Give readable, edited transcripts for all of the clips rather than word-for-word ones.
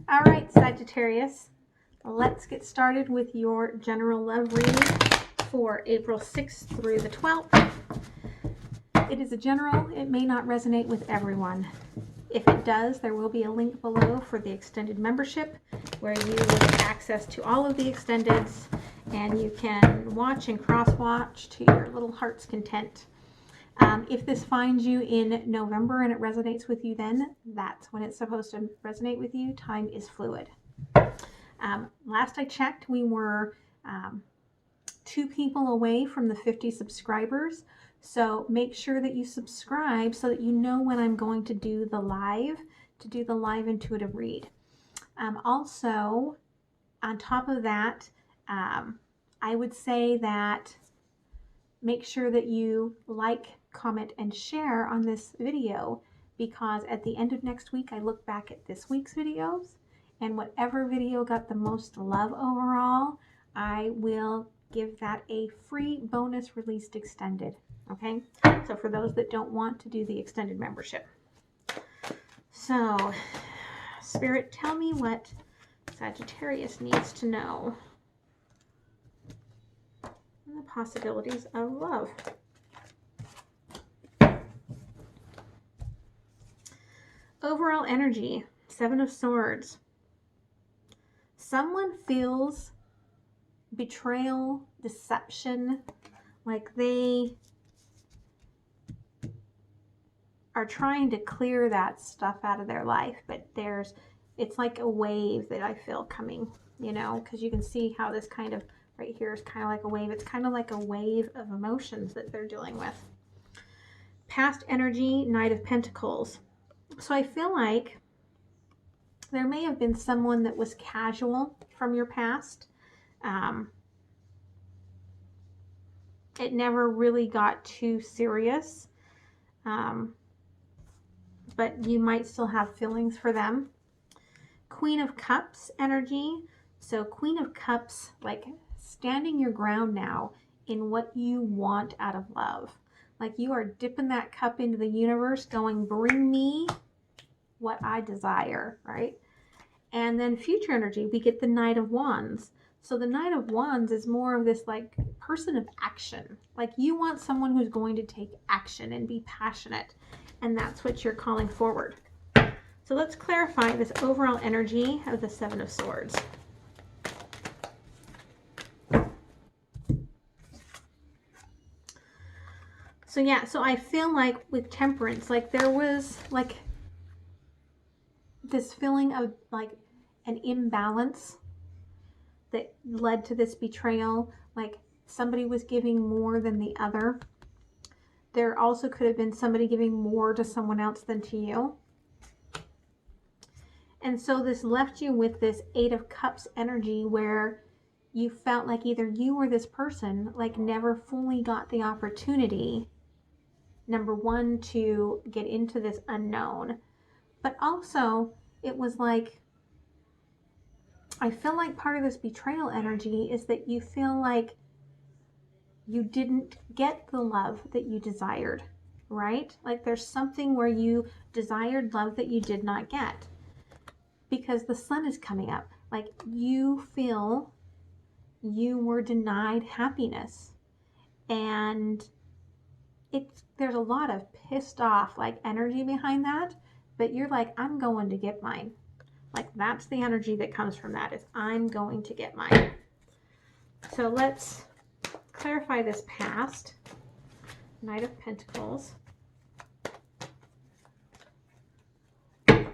All right, Sagittarius, let's get started with your general love reading for April 6th through the 12th. It is a general. It may not resonate with everyone. If it does, there will be a link below for the extended membership where you will get access to all of the extendeds and you can watch and cross-watch to your little heart's content. If this finds you in November and it resonates with you then, that's when it's supposed to resonate with you. Time is fluid. Last I checked, we were 2 people away from the 50 subscribers. So make sure that you subscribe so that you know when I'm going to do the live intuitive read. Also, on top of that, I would say that make sure that you like, comment, and share on this video, because at the end of next week, I look back at this week's videos, and whatever video got the most love overall, I will give that a free bonus released extended. Okay, so for those that don't want to do the extended membership. So, Spirit, tell me what Sagittarius needs to know. And the possibilities of love. Overall energy, 7 of Swords. Someone feels betrayal, deception, like they are trying to clear that stuff out of their life, but it's like a wave that I feel coming, you know, because you can see how this kind of right here is kind of like a wave. It's kind of like a wave of emotions that they're dealing with. Past energy, Knight of Pentacles. So I feel like there may have been someone that was casual from your past. It never really got too serious. But you might still have feelings for them. Queen of Cups energy. So Queen of Cups, like standing your ground now in what you want out of love. Like you are dipping that cup into the universe going, bring me what I desire, right? And then future energy, we get the Knight of Wands. So the Knight of Wands is more of this like person of action. Like you want someone who's going to take action and be passionate. And that's what you're calling forward. So let's clarify this overall energy of the 7 of Swords. So yeah, so I feel like with Temperance, like there was like this feeling of like an imbalance that led to this betrayal. Like somebody was giving more than the other. There also could have been somebody giving more to someone else than to you. And so this left you with this 8 of Cups energy where you felt like either you or this person like never fully got the opportunity, number one, to get into this unknown. But also it was like, I feel like part of this betrayal energy is that you feel like you didn't get the love that you desired, right? Like there's something where you desired love that you did not get because the sun is coming up. Like you feel you were denied happiness, and there's a lot of pissed off like energy behind that, but you're like, I'm going to get mine. Like that's the energy that comes from that, is I'm going to get mine. So let's clarify this past. Knight of Pentacles. I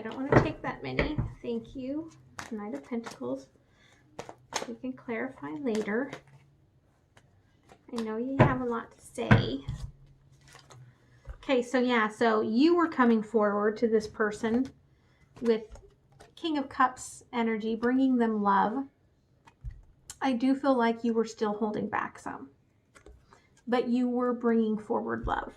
don't want to take that many. Thank you. Knight of Pentacles. We can clarify later. I know you have a lot to say. Okay, so yeah, so you were coming forward to this person with King of Cups energy, bringing them love. I do feel like you were still holding back some, but you were bringing forward love.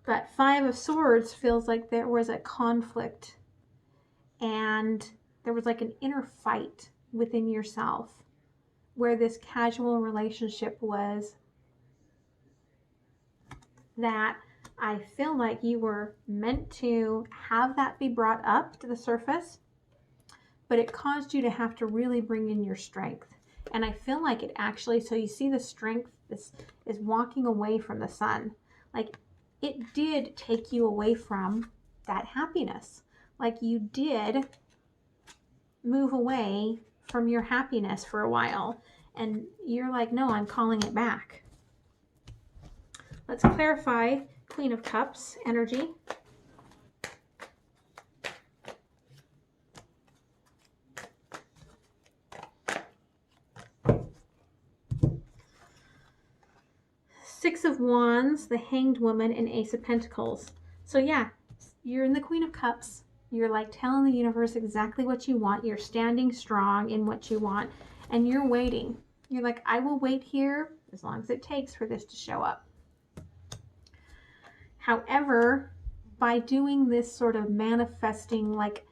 But 5 of Swords feels like there was a conflict and there was like an inner fight within yourself where this casual relationship was that I feel like you were meant to have that be brought up to the surface, but it caused you to have to really bring in your strength. And I feel like it actually, so you see the strength, this is walking away from the sun. Like it did take you away from that happiness. Like you did move away from your happiness for a while. And you're like, no, I'm calling it back. Let's clarify Queen of Cups energy. Six of Wands, the Hanged Woman, and Ace of Pentacles. So yeah, you're in the Queen of Cups. You're like telling the universe exactly what you want. You're standing strong in what you want, and you're waiting. You're like, I will wait here as long as it takes for this to show up. However, by doing this sort of manifesting like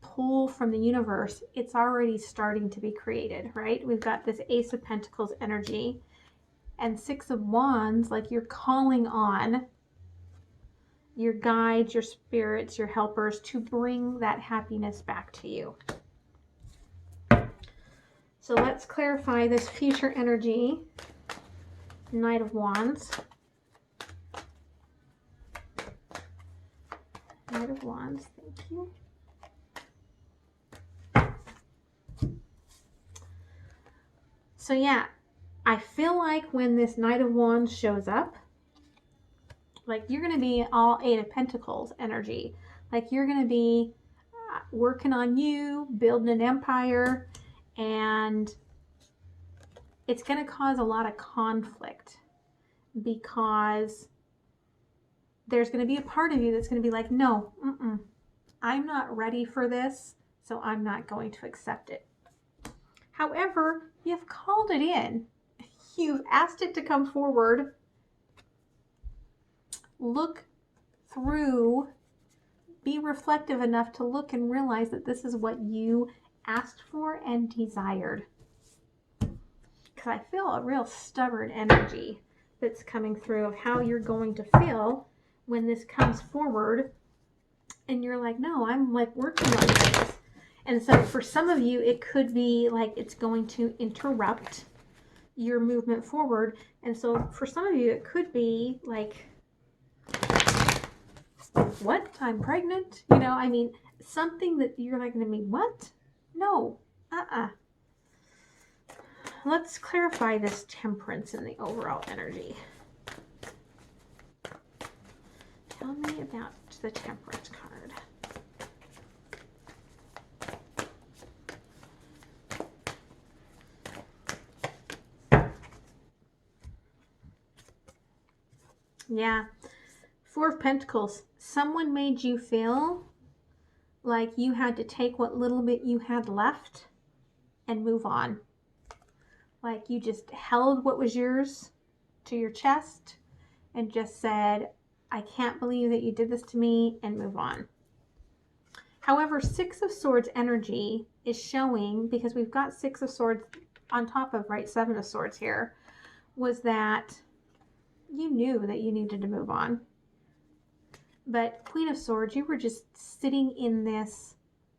pull from the universe, it's already starting to be created, right? We've got this Ace of Pentacles energy and Six of Wands, like you're calling on your guides, your spirits, your helpers to bring that happiness back to you. So let's clarify this future energy. Knight of Wands. Knight of Wands, thank you. So yeah, I feel like when this Knight of Wands shows up, like you're going to be all Eight of Pentacles energy. Like you're going to be working on you, building an empire, and it's going to cause a lot of conflict because there's going to be a part of you that's going to be like, no, I'm not ready for this, so I'm not going to accept it. However, you've called it in. You've asked it to come forward. Look through, be reflective enough to look and realize that this is what you asked for and desired. Because I feel a real stubborn energy that's coming through of how you're going to feel when this comes forward and you're like, no, I'm like working on this. And so for some of you, it could be like it's going to interrupt your movement forward. And so for some of you, it could be like, what? I'm pregnant? You know, I mean, something that you're like going to be, what? No, Let's clarify this Temperance in the overall energy. Tell me about the Temperance card. Yeah. Four of Pentacles. Someone made you feel like you had to take what little bit you had left and move on. Like you just held what was yours to your chest and just said, I can't believe that you did this to me, and move on. However, Six of Swords energy is showing, because we've got Six of Swords on top of, right, Seven of Swords here, was that you knew that you needed to move on. But Queen of Swords, you were just sitting in this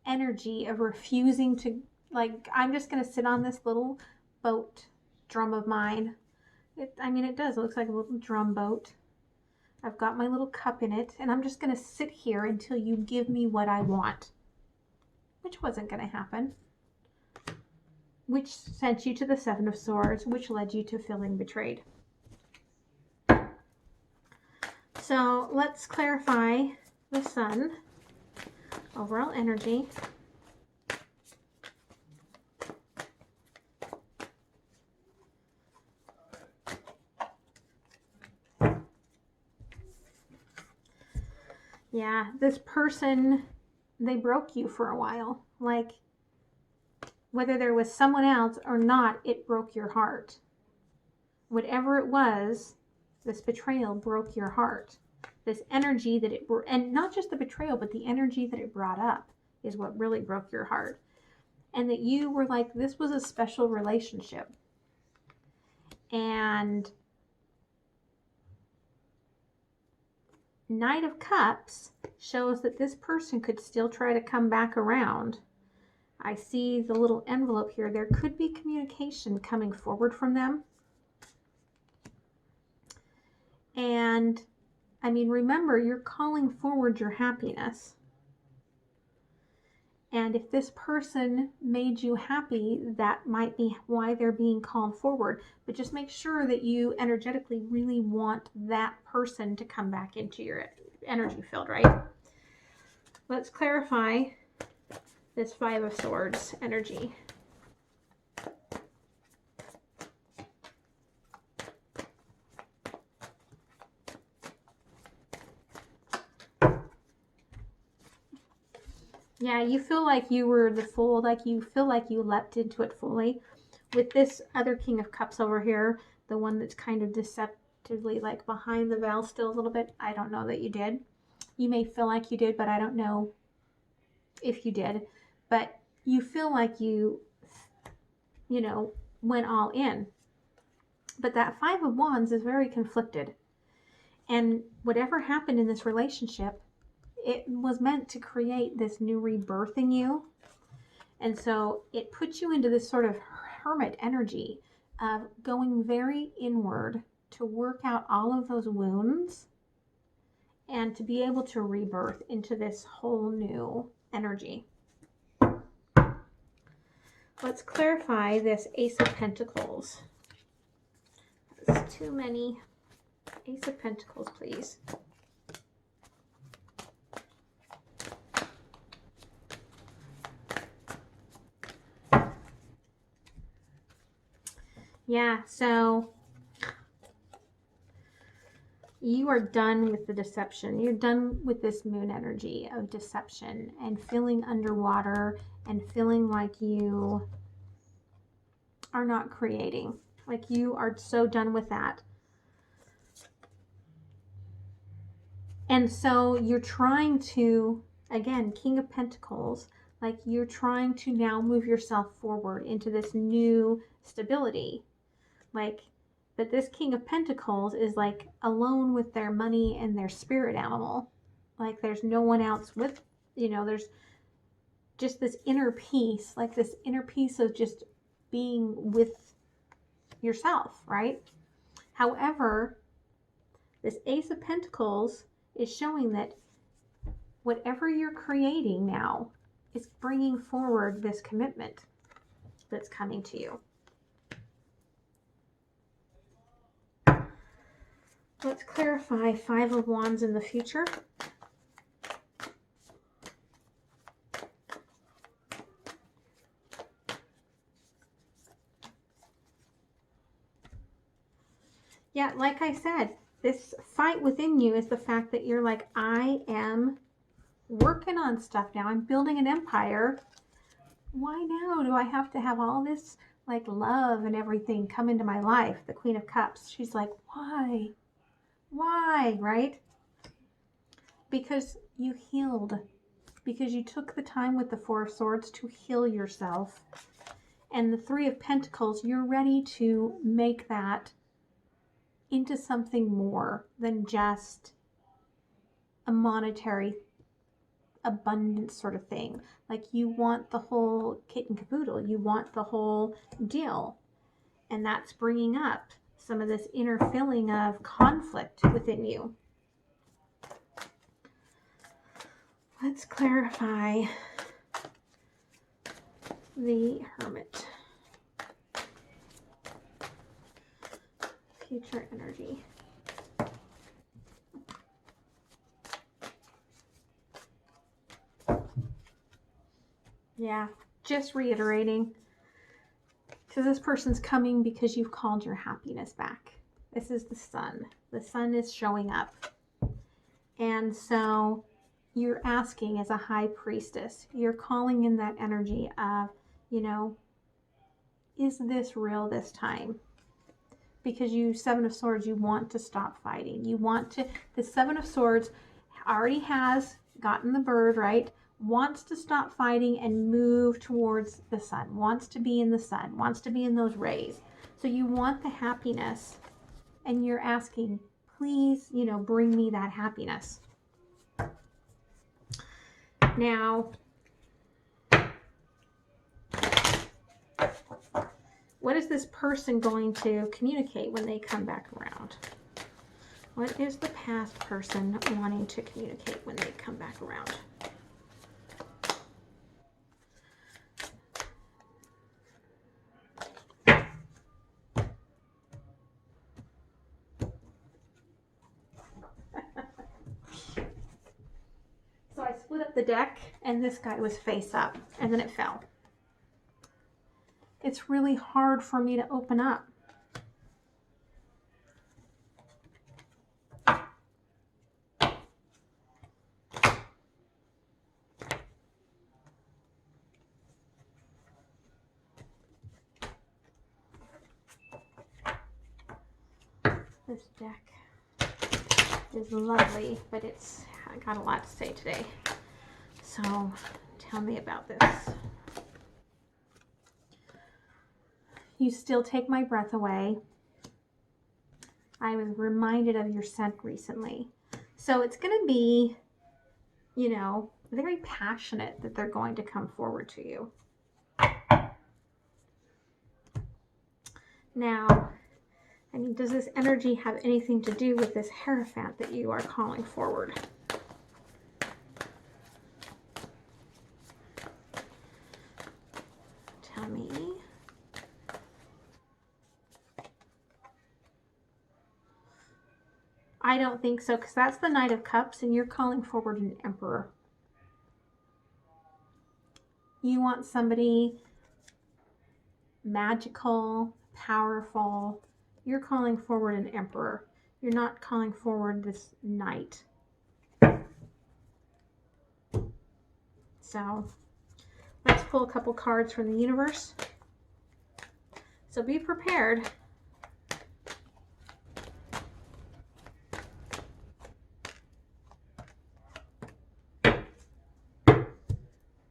energy of refusing to, like, I'm just going to sit on this little boat drum of mine. I mean, it does. It looks like a little drum boat. I've got my little cup in it, and I'm just going to sit here until you give me what I want. Which wasn't going to happen. Which sent you to the Seven of Swords, which led you to feeling betrayed. So let's clarify the Sun, overall energy. Yeah, this person, they broke you for a while. Like, whether there was someone else or not, it broke your heart. Whatever it was, this betrayal broke your heart. This energy that it brought, and not just the betrayal, but the energy that it brought up is what really broke your heart. And that you were like, this was a special relationship. And Knight of Cups shows that this person could still try to come back around. I see the little envelope here. There could be communication coming forward from them. And I mean, remember, you're calling forward your happiness. And if this person made you happy, that might be why they're being called forward. But just make sure that you energetically really want that person to come back into your energy field, right? Let's clarify this Five of Swords energy. Yeah, you feel like you were the fool, like you feel like you leapt into it fully. With this other King of Cups over here, the one that's kind of deceptively like behind the veil still a little bit, I don't know that you did. You may feel like you did, but I don't know if you did. But you feel like you know, went all in. But that Five of Wands is very conflicted. And whatever happened in this relationship, it was meant to create this new rebirth in you. And so it puts you into this sort of hermit energy of going very inward to work out all of those wounds and to be able to rebirth into this whole new energy. Let's clarify this Ace of Pentacles. There's too many. Ace of Pentacles, please. Yeah, so you are done with the deception. You're done with this moon energy of deception and feeling underwater and feeling like you are not creating. Like you are so done with that. And so you're trying to, again, King of Pentacles, like you're trying to now move yourself forward into this new stability. Like, but this King of Pentacles is like alone with their money and their spirit animal. Like there's no one else with, you know, there's just this inner peace, like this inner peace of just being with yourself, right? However, this Ace of Pentacles is showing that whatever you're creating now is bringing forward this commitment that's coming to you. Let's clarify Five of Wands in the future. Yeah, like I said, this fight within you is the fact that you're like, I am working on stuff now. I'm building an empire. Why now do I have to have all this like love and everything come into my life? The Queen of Cups. She's like, why? Why, right? Because you healed. Because you took the time with the Four of Swords to heal yourself. And the Three of Pentacles, you're ready to make that into something more than just a monetary abundance sort of thing. Like you want the whole kit and caboodle. You want the whole deal. And that's bringing up some of this inner feeling of conflict within you. Let's clarify the Hermit. Future energy. Yeah, just reiterating. Because this person's coming because you've called your happiness back. This is the Sun. The Sun is showing up. And so you're asking as a high priestess, you're calling in that energy of, you know, is this real this time? Because you, Seven of Swords, you want to stop fighting. You want to, the Seven of Swords already has gotten the bird, right? Wants to stop fighting and move towards the sun, wants to be in the sun, wants to be in those rays. So you want the happiness and you're asking, please, you know, bring me that happiness. Now, what is this person going to communicate when they come back around? What is the past person wanting to communicate when they come back around? So I split up the deck and this guy was face up and then it fell. It's really hard for me to open up. This deck is lovely, but I got a lot to say today. So tell me about this. You still take my breath away. I was reminded of your scent recently. So it's going to be, you know, very passionate that they're going to come forward to you. Now, I mean, does this energy have anything to do with this Hierophant that you are calling forward? Tell me. I don't think so, because that's the Knight of Cups, and you're calling forward an Emperor. You want somebody magical, powerful. You're calling forward an Emperor. You're not calling forward this Knight. So let's pull a couple cards from the universe. So be prepared.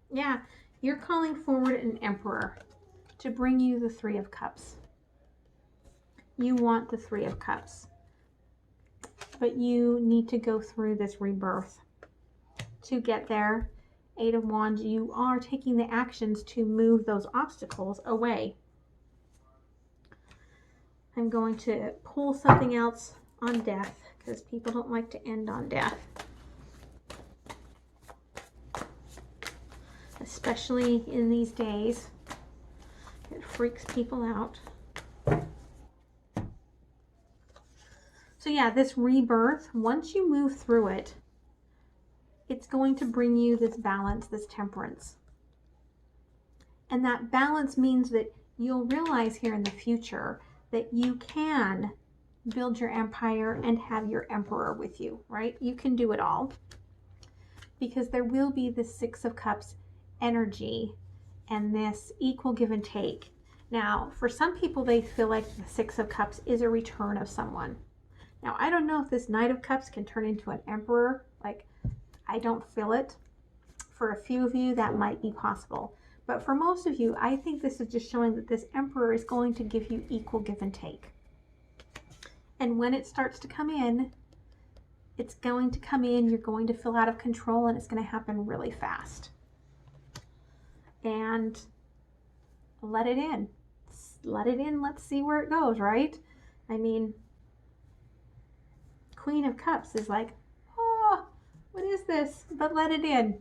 Yeah, you're calling forward an Emperor to bring you the Three of Cups. You want the Three of Cups, but you need to go through this rebirth to get there. Eight of Wands, you are taking the actions to move those obstacles away. I'm going to pull something else on death because people don't like to end on death, especially in these days. It freaks people out. So yeah, this rebirth, once you move through it, it's going to bring you this balance, this temperance. And that balance means that you'll realize here in the future that you can build your empire and have your Emperor with you, right? You can do it all, because there will be this Six of Cups energy and this equal give and take. Now, for some people, they feel like the Six of Cups is a return of someone. Now, I don't know if this Knight of Cups can turn into an Emperor. Like, I don't feel it. For a few of you, that might be possible. But for most of you, I think this is just showing that this Emperor is going to give you equal give and take. And when it starts to come in, it's going to come in, you're going to feel out of control, and it's going to happen really fast. And let it in. Let it in. Let's see where it goes, right? I mean, Queen of Cups is like, oh, what is this? But let it in.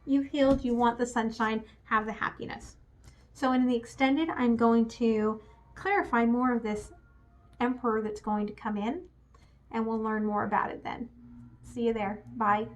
You've healed. You want the sunshine. Have the happiness. So in the extended, I'm going to clarify more of this Emperor that's going to come in, and we'll learn more about it then. See you there. Bye.